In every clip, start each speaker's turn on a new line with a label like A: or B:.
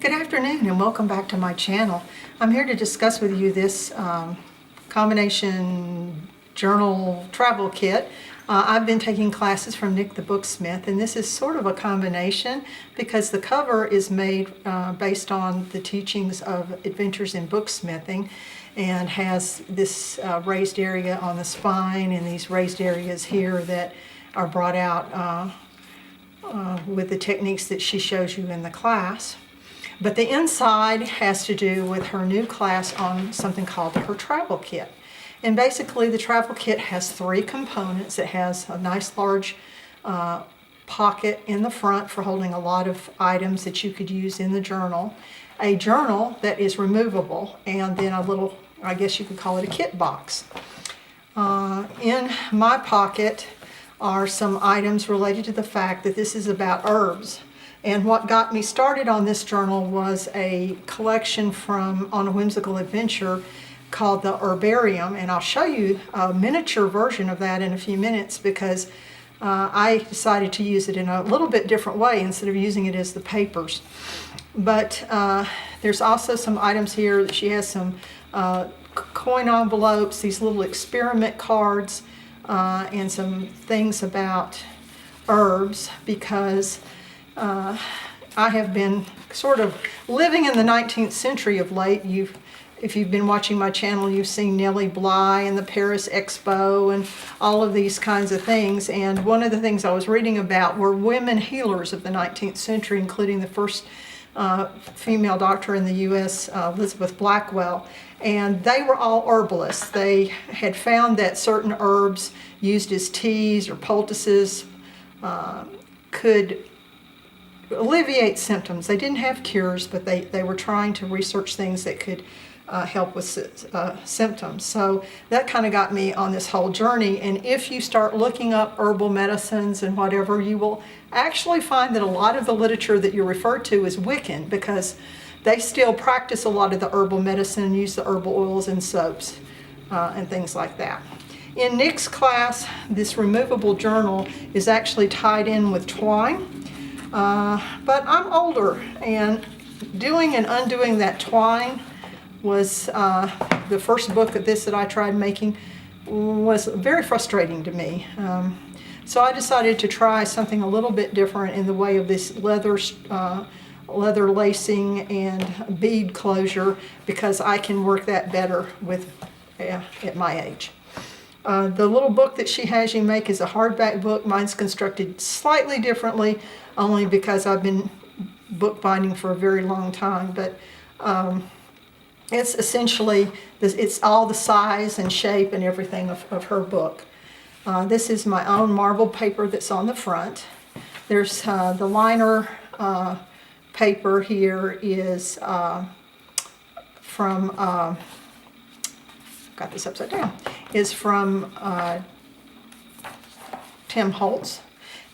A: Good afternoon and welcome back to my channel. I'm here to discuss with you this combination journal travel kit. I've been taking classes from Nik the Booksmith, and this is sort of a combination because the cover is made based on the teachings of Adventures in Booksmithing and has this raised area on the spine and these raised areas here that are brought out with the techniques that she shows you in the class. But the inside has to do with her new class on something called her travel kit. And basically the travel kit has three components. It has a nice large pocket in the front for holding a lot of items that you could use in the journal, a journal that is removable, and then a little, I guess you could call it a kit box. In my pocket are some items related to the fact that this is about herbs. And what got me started on this journal was a collection from On A Whimsical Adventure called the Herbarium, and I'll show you a miniature version of that in a few minutes because I decided to use it in a little bit different way instead of using it as the papers. But there's also some items here. She has some coin envelopes, these little experiment cards, and some things about herbs because I have been sort of living in the 19th century of late. If you've been watching my channel, you've seen Nellie Bly and the Paris Expo and all of these kinds of things. And one of the things I was reading about were women healers of the 19th century, including the first female doctor in the U.S., Elizabeth Blackwell. And they were all herbalists. They had found that certain herbs used as teas or poultices could alleviate symptoms. They didn't have cures, but they were trying to research things that could help with symptoms. So that kind of got me on this whole journey. And if you start looking up herbal medicines and whatever, you will actually find that a lot of the literature that you refer to is Wiccan because they still practice a lot of the herbal medicine and use the herbal oils and soaps and things like that. In Nik's class, this removable journal is actually tied in with twine. But I'm older, and doing and undoing that twine was the first book of this that I tried making was very frustrating to me. So I decided to try something a little bit different in the way of this leather lacing and bead closure because I can work that better with at my age. The little book that she has you make is a hardback book. Mine's constructed slightly differently, only because I've been bookbinding for a very long time. But it's essentially, it's all the size and shape and everything of her book. This is my own marble paper that's on the front. There's the liner paper here is from, got this upside down, is from Tim Holtz.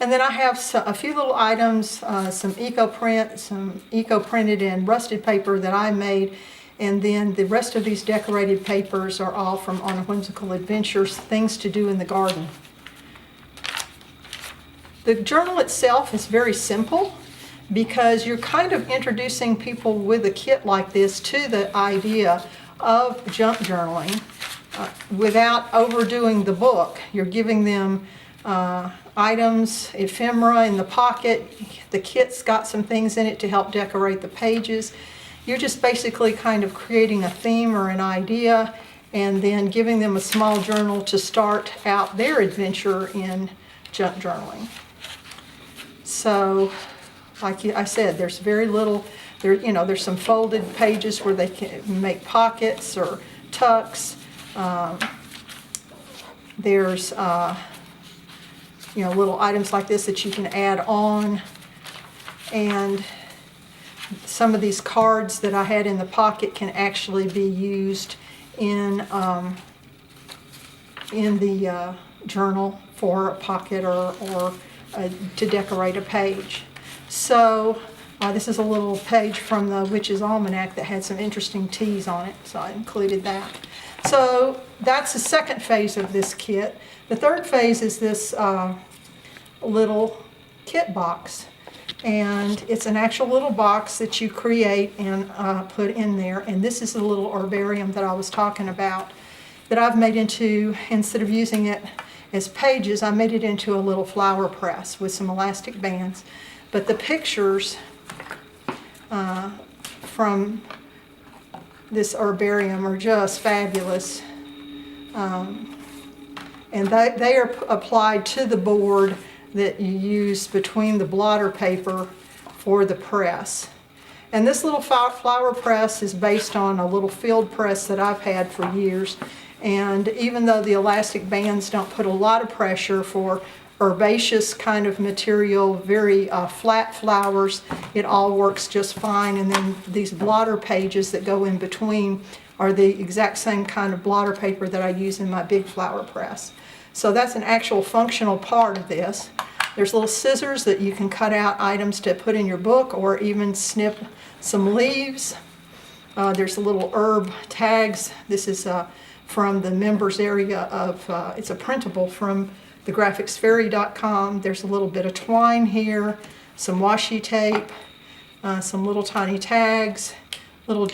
A: And then I have a few little items, some eco-printed and rusted paper that I made, and then the rest of these decorated papers are all from On A Whimsical Adventures, things to do in the garden. The journal itself is very simple because you're kind of introducing people with a kit like this to the idea of junk journaling without overdoing the book. You're giving them items, ephemera in the pocket. The kit's got some things in it to help decorate the pages. You're just basically kind of creating a theme or an idea and then giving them a small journal to start out their adventure in junk journaling. So, like I said, there's very little, there's some folded pages where they can make pockets or tucks. There's little items like this that you can add on, and some of these cards that I had in the pocket can actually be used in the journal for a pocket or to decorate a page. So this is a little page from the Witch's Almanac that had some interesting teas on it, so I included that. So that's the second phase of this kit. The third phase is this little kit box. And it's an actual little box that you create and put in there. And this is the little herbarium that I was talking about that I've made into, instead of using it as pages, I made it into a little flower press with some elastic bands. But the pictures from this herbarium are just fabulous. And they are applied to the board that you use between the blotter paper for the press. And this little flower press is based on a little field press that I've had for years. And even though the elastic bands don't put a lot of pressure for herbaceous kind of material, very flat flowers, it all works just fine. And then these blotter pages that go in between are the exact same kind of blotter paper that I use in my big flower press. So that's an actual functional part of this. There's little scissors that you can cut out items to put in your book, or even snip some leaves. There's the little herb tags. This is from the members area of, it's a printable from thegraphicsfairy.com. There's a little bit of twine here, some washi tape, some little tiny tags, little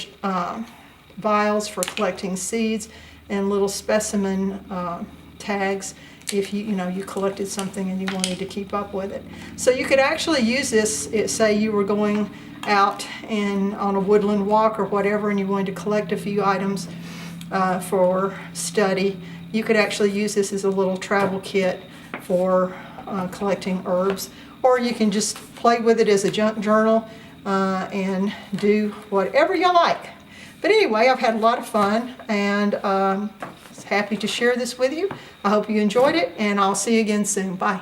A: vials for collecting seeds, and little specimen tags if you collected something and you wanted to keep up with it. So you could actually use this, say you were going out on a woodland walk or whatever, and you wanted to collect a few items for study. You could actually use this as a little travel kit for collecting herbs, or you can just play with it as a junk journal and do whatever you like. But anyway, I've had a lot of fun, and happy to share this with you. I hope you enjoyed it, and I'll see you again soon. Bye.